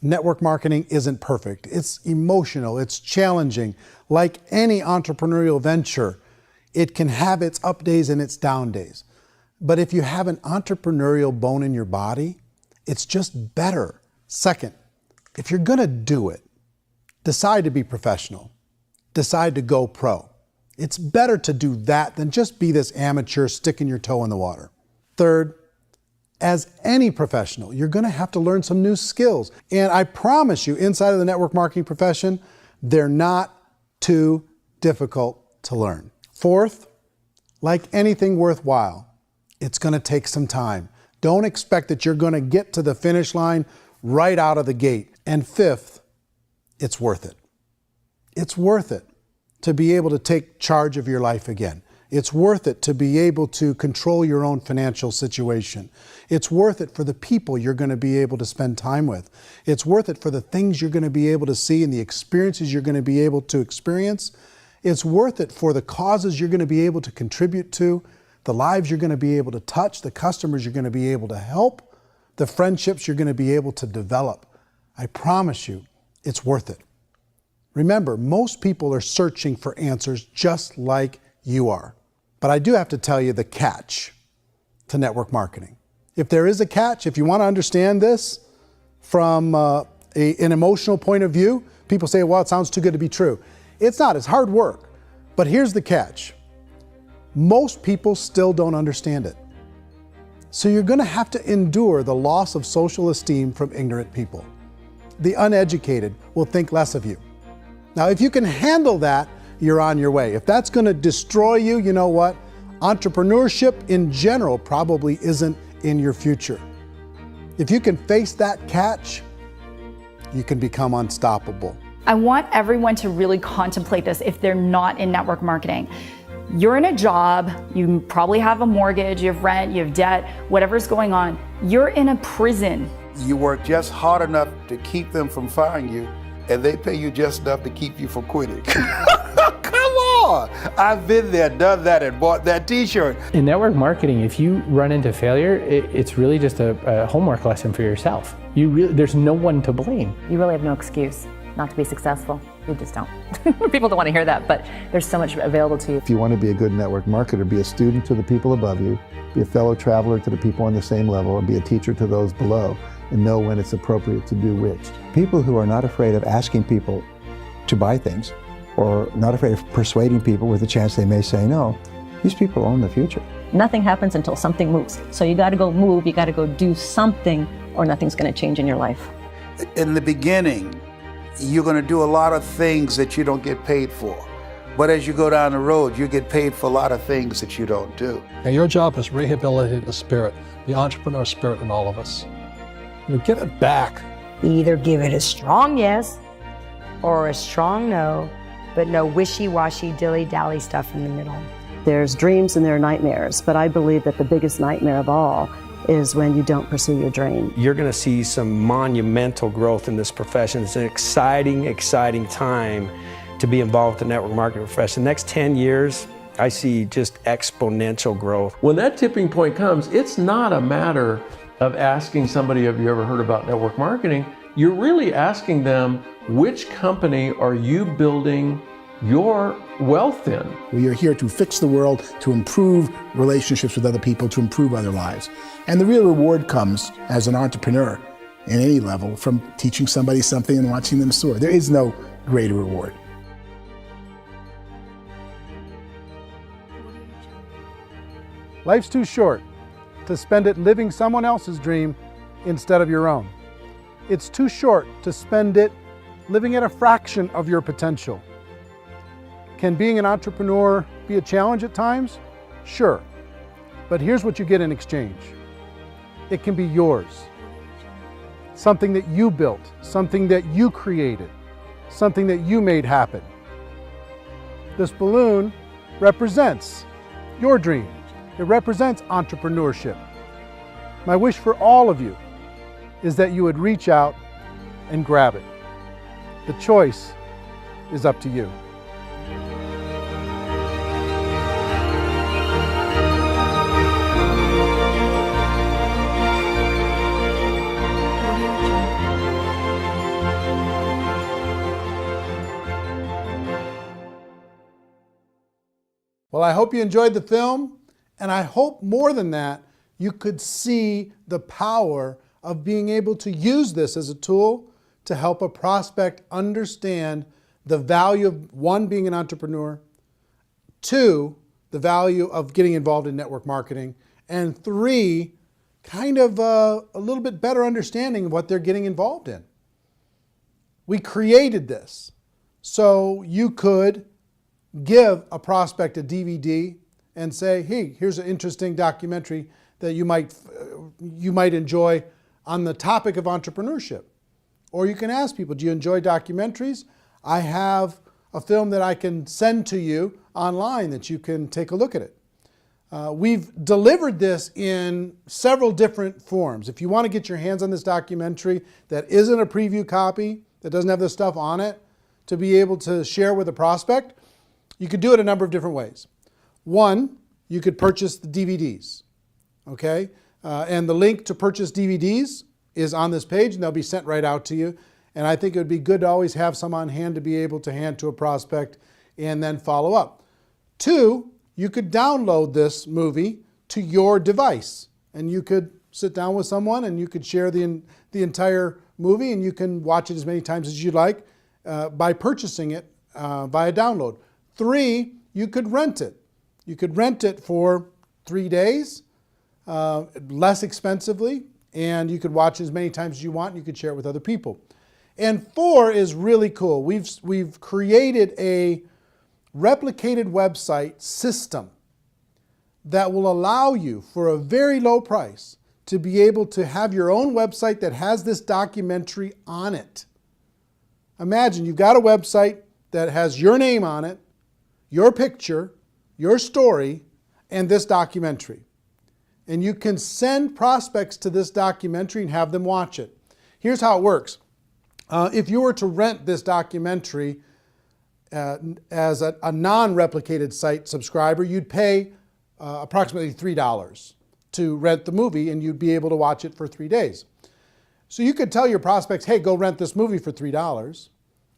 network marketing isn't perfect. It's emotional, it's challenging. Like any entrepreneurial venture, it can have its up days and its down days. But if you have an entrepreneurial bone in your body, it's just better. Second, if you're gonna do it, decide to be professional. Decide to go pro. It's better to do that than just be this amateur sticking your toe in the water. Third, as any professional, you're gonna have to learn some new skills. And I promise you, inside of the network marketing profession, they're not too difficult to learn. Fourth, like anything worthwhile, it's gonna take some time. Don't expect that you're going to get to the finish line right out of the gate. And fifth, it's worth it. It's worth it to be able to take charge of your life again. It's worth it to be able to control your own financial situation. It's worth it for the people you're going to be able to spend time with. It's worth it for the things you're going to be able to see and the experiences you're going to be able to experience. It's worth it for the causes you're going to be able to contribute to, the lives you're going to be able to touch, the customers you're going to be able to help, the friendships you're going to be able to develop. I promise you, it's worth it. Remember, most people are searching for answers just like you are. But I do have to tell you the catch to network marketing. If there is a catch, if you want to understand this from an emotional point of view, people say, well, it sounds too good to be true. It's not, it's hard work. But here's the catch. Most people still don't understand it. So you're going to have to endure the loss of social esteem from ignorant people. The uneducated will think less of you. Now, if you can handle that, you're on your way. If that's going to destroy you, you know what? Entrepreneurship in general probably isn't in your future. If you can face that catch, you can become unstoppable. I want everyone to really contemplate this if they're not in network marketing. You're in a job, you probably have a mortgage, you have rent, you have debt, whatever's going on. You're in a prison. You work just hard enough to keep them from firing you, and they pay you just enough to keep you from quitting. Come on! I've been there, done that, and bought that t-shirt. In network marketing, if you run into failure, it's really just a homework lesson for yourself. There's no one to blame. You really have no excuse not to be successful. You just don't. People don't want to hear that, but there's so much available to you. If you want to be a good network marketer, be a student to the people above you, be a fellow traveler to the people on the same level, and be a teacher to those below, and know when it's appropriate to do which. People who are not afraid of asking people to buy things, or not afraid of persuading people with a chance they may say no, these people own the future. Nothing happens until something moves. So you got to go move, you got to go do something, or nothing's going to change in your life. In the beginning, you're going to do a lot of things that you don't get paid for. But as you go down the road, you get paid for a lot of things that you don't do. And your job is rehabilitate the spirit, the entrepreneur spirit in all of us. Get it back. Either give it a strong yes or a strong no, but no wishy-washy, dilly-dally stuff in the middle. There's dreams and there are nightmares, but I believe that the biggest nightmare of all is when you don't pursue your dream. You're going to see some monumental growth in this profession. It's an exciting, exciting time to be involved with the network marketing profession. The next 10 years, I see just exponential growth. When that tipping point comes, it's not a matter of asking somebody, have you ever heard about network marketing? You're really asking them, which company are you building your wealth in? We are here to fix the world, to improve relationships with other people, to improve other lives. And the real reward comes as an entrepreneur in any level from teaching somebody something and watching them soar. There is no greater reward. Life's too short to spend it living someone else's dream instead of your own. It's too short to spend it living at a fraction of your potential. Can being an entrepreneur be a challenge at times? Sure. But here's what you get in exchange. It can be yours. Something that you built, something that you created, something that you made happen. This balloon represents your dream. It represents entrepreneurship. My wish for all of you is that you would reach out and grab it. The choice is up to you. Well, I hope you enjoyed the film, and I hope more than that, you could see the power of being able to use this as a tool to help a prospect understand the value of, one, being an entrepreneur, two, the value of getting involved in network marketing, and three, kind of a little bit better understanding of what they're getting involved in. We created this so you could give a prospect a DVD and say, hey, here's an interesting documentary that you might enjoy on the topic of entrepreneurship. Or you can ask people, do you enjoy documentaries? I have a film that I can send to you online that you can take a look at it. We've delivered this in several different forms. If you want to get your hands on this documentary that isn't a preview copy, that doesn't have this stuff on it, to be able to share with a prospect, you could do it a number of different ways. One, you could purchase the DVDs, okay? And the link to purchase DVDs is on this page, and they'll be sent right out to you. And I think it would be good to always have some on hand to be able to hand to a prospect and then follow up. Two, you could download this movie to your device, and you could sit down with someone and you could share the entire movie, and you can watch it as many times as you'd like by purchasing it via download. Three, you could rent it. You could rent it for 3 days, less expensively, and you could watch it as many times as you want, and you could share it with other people. And four is really cool. We've created a replicated website system that will allow you, for a very low price, to be able to have your own website that has this documentary on it. Imagine you've got a website that has your name on it, your picture, your story, and this documentary. And you can send prospects to this documentary and have them watch it. Here's how it works. If you were to rent this documentary as a non-replicated site subscriber, you'd pay approximately $3 to rent the movie, and you'd be able to watch it for 3 days. So you could tell your prospects, hey, go rent this movie for $3,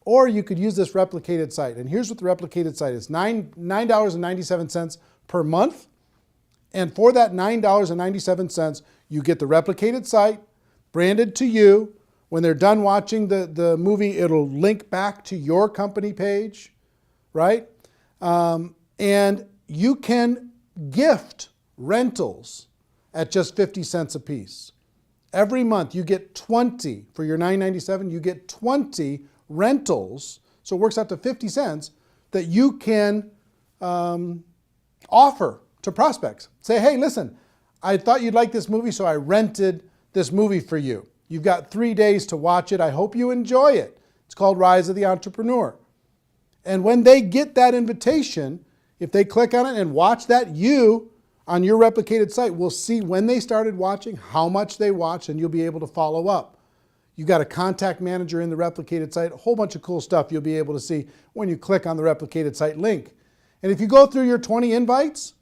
or you could use this replicated site. And here's what the replicated site is: $9.97 per month. And for that $9.97, you get the replicated site branded to you. When they're done watching the movie, it'll link back to your company page, right? And you can gift rentals at just 50 cents a piece. Every month you get 20, for your $9.97, you get 20 rentals, so it works out to 50 cents, that you can offer to prospects. Say, hey, listen, I thought you'd like this movie, so I rented this movie for you. You've got 3 days to watch it. I hope you enjoy it. It's called Rise of the Entrepreneur. And when they get that invitation, if they click on it and watch that, you, on your replicated site, will see when they started watching, how much they watched, and you'll be able to follow up. You've got a contact manager in the replicated site, a whole bunch of cool stuff you'll be able to see when you click on the replicated site link. And if you go through your 20 invites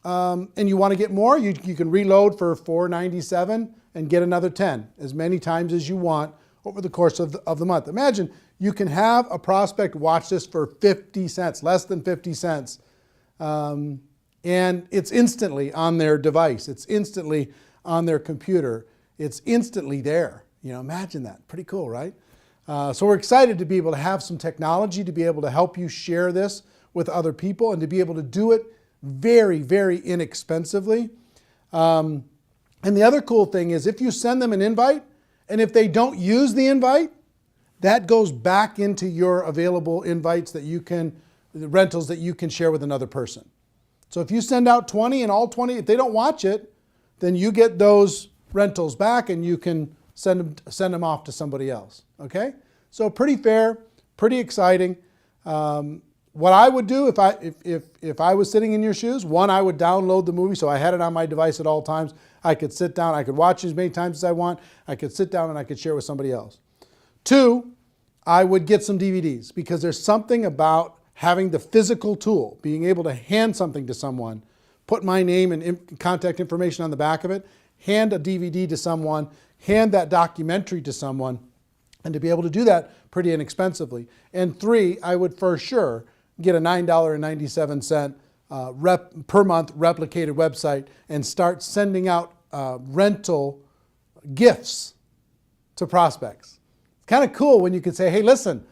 and you want to get more, you can reload for $4.97 and get another 10, as many times as you want over the course of the month. Imagine you can have a prospect watch this for 50 cents, less than 50 cents. And it's instantly on their device. It's instantly on their computer. It's instantly there. You know, imagine that. Pretty cool, right? So we're excited to be able to have some technology to be able to help you share this with other people and to be able to do it very, very inexpensively. And the other cool thing is if you send them an invite, and if they don't use the invite, that goes back into your available invites that you can, the rentals that you can share with another person. So if you send out 20 and all 20, if they don't watch it, then you get those rentals back and you can send them off to somebody else, okay? So pretty fair, pretty exciting. What I would do if I was sitting in your shoes, one, I would download the movie so I had it on my device at all times. I could sit down, I could watch it as many times as I want. I could sit down and I could share with somebody else. Two, I would get some DVDs, because there's something about having the physical tool, being able to hand something to someone, put my name and contact information on the back of it, hand a DVD to someone, hand that documentary to someone, and to be able to do that pretty inexpensively. And three, I would for sure get a $9.97 per month replicated website and start sending out rental gifts to prospects. It's kind of cool when you can say, hey, listen,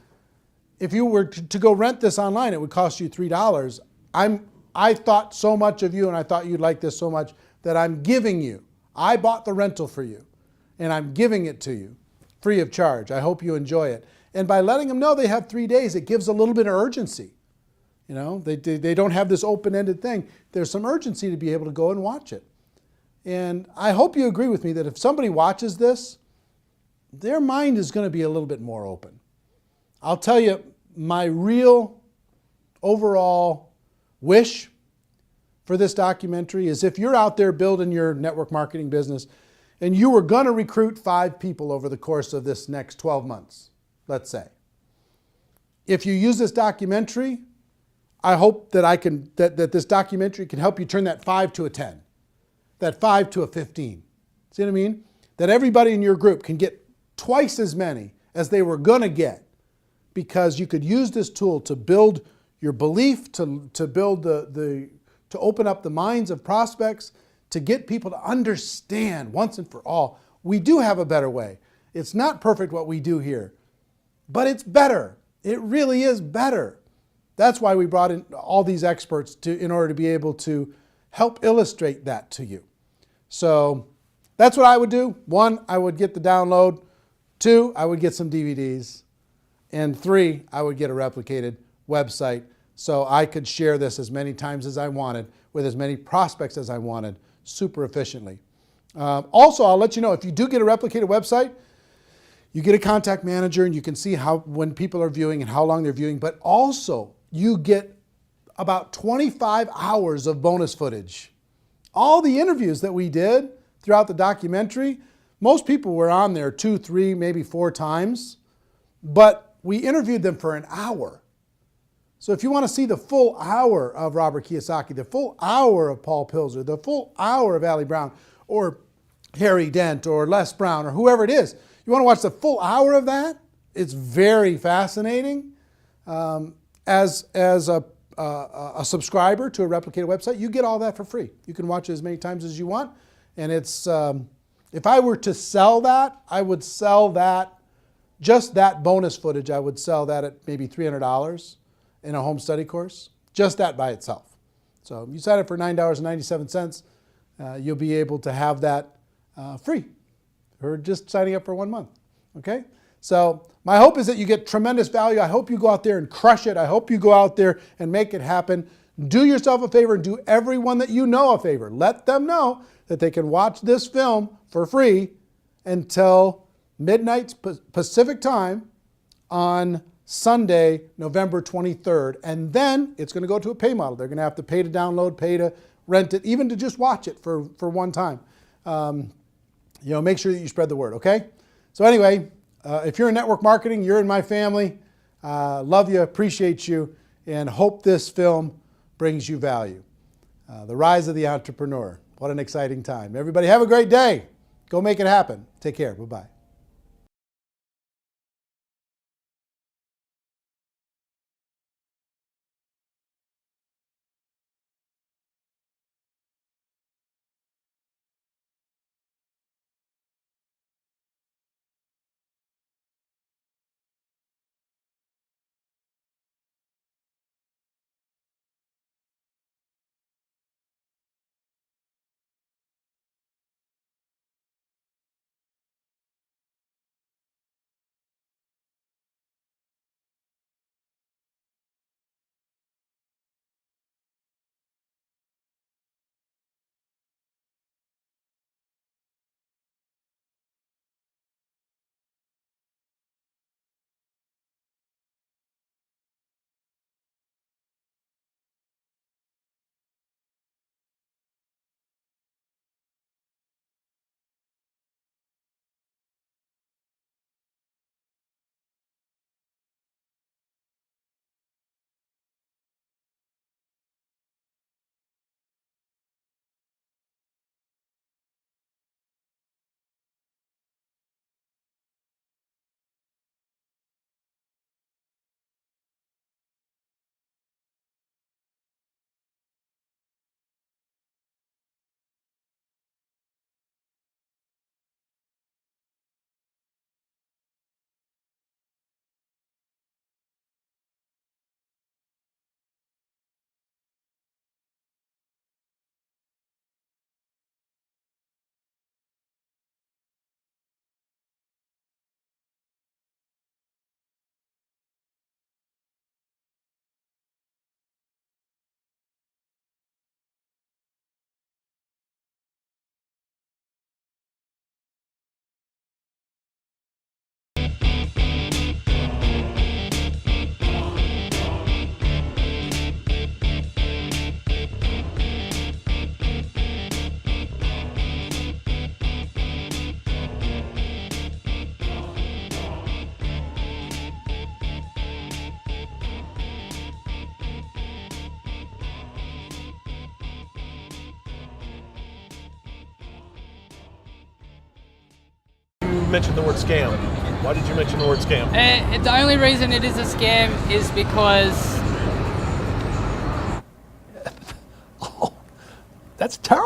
if you were to go rent this online, it would cost you $3. I thought so much of you and I thought you'd like this so much that I'm giving you. I bought the rental for you and I'm giving it to you free of charge. I hope you enjoy it. And by letting them know they have 3 days, it gives a little bit of urgency. You know, they don't have this open-ended thing. There's some urgency to be able to go and watch it. And I hope you agree with me that if somebody watches this, their mind is going to be a little bit more open. I'll tell you, my real overall wish for this documentary is if you're out there building your network marketing business and you were going to recruit 5 people over the course of this next 12 months, let's say. If you use this documentary, I hope that this documentary can help you turn that 5 to a 10, that 5 to a 15. See what I mean? That everybody in your group can get twice as many as they were going to get, because you could use this tool to build your belief, to build to open up the minds of prospects, to get people to understand once and for all, we do have a better way. It's not perfect what we do here, but it's better. It really is better. That's why we brought in all these experts in order to be able to help illustrate that to you. So that's what I would do. 1, I would get the download. 2, I would get some DVDs. And 3, I would get a replicated website so I could share this as many times as I wanted with as many prospects as I wanted super efficiently. Also, I'll let you know, if you do get a replicated website, you get a contact manager and you can see when people are viewing and how long they're viewing, but also you get about 25 hours of bonus footage. All the interviews that we did throughout the documentary, most people were on there 2, 3, maybe 4 times, but we interviewed them for an hour. So if you want to see the full hour of Robert Kiyosaki, the full hour of Paul Pilzer, the full hour of Ali Brown, or Harry Dent, or Les Brown, or whoever it is, you want to watch the full hour of that? It's very fascinating. As a subscriber to a replicated website, you get all that for free. You can watch it as many times as you want. And it's, if I were to sell that, I would sell that, just that bonus footage, I would sell that at maybe $300 in a home study course, just that by itself. So if you sign up for $9.97, you'll be able to have that free, or just signing up for 1 month, okay? So my hope is that you get tremendous value. I hope you go out there and crush it. I hope you go out there and make it happen. Do yourself a favor and do everyone that you know a favor. Let them know that they can watch this film for free until midnight Pacific time on Sunday, November 23rd. And then it's going to go to a pay model. They're going to have to pay to download, pay to rent it, even to just watch it for one time. Make sure that you spread the word, okay? So anyway, if you're in network marketing, you're in my family. Love you, appreciate you, and hope this film brings you value. The Rise of the Entrepreneur. What an exciting time. Everybody have a great day. Go make it happen. Take care. Bye-bye. mention the word scam? Why did you mention the word scam? The only reason it is a scam is because... That's terrible.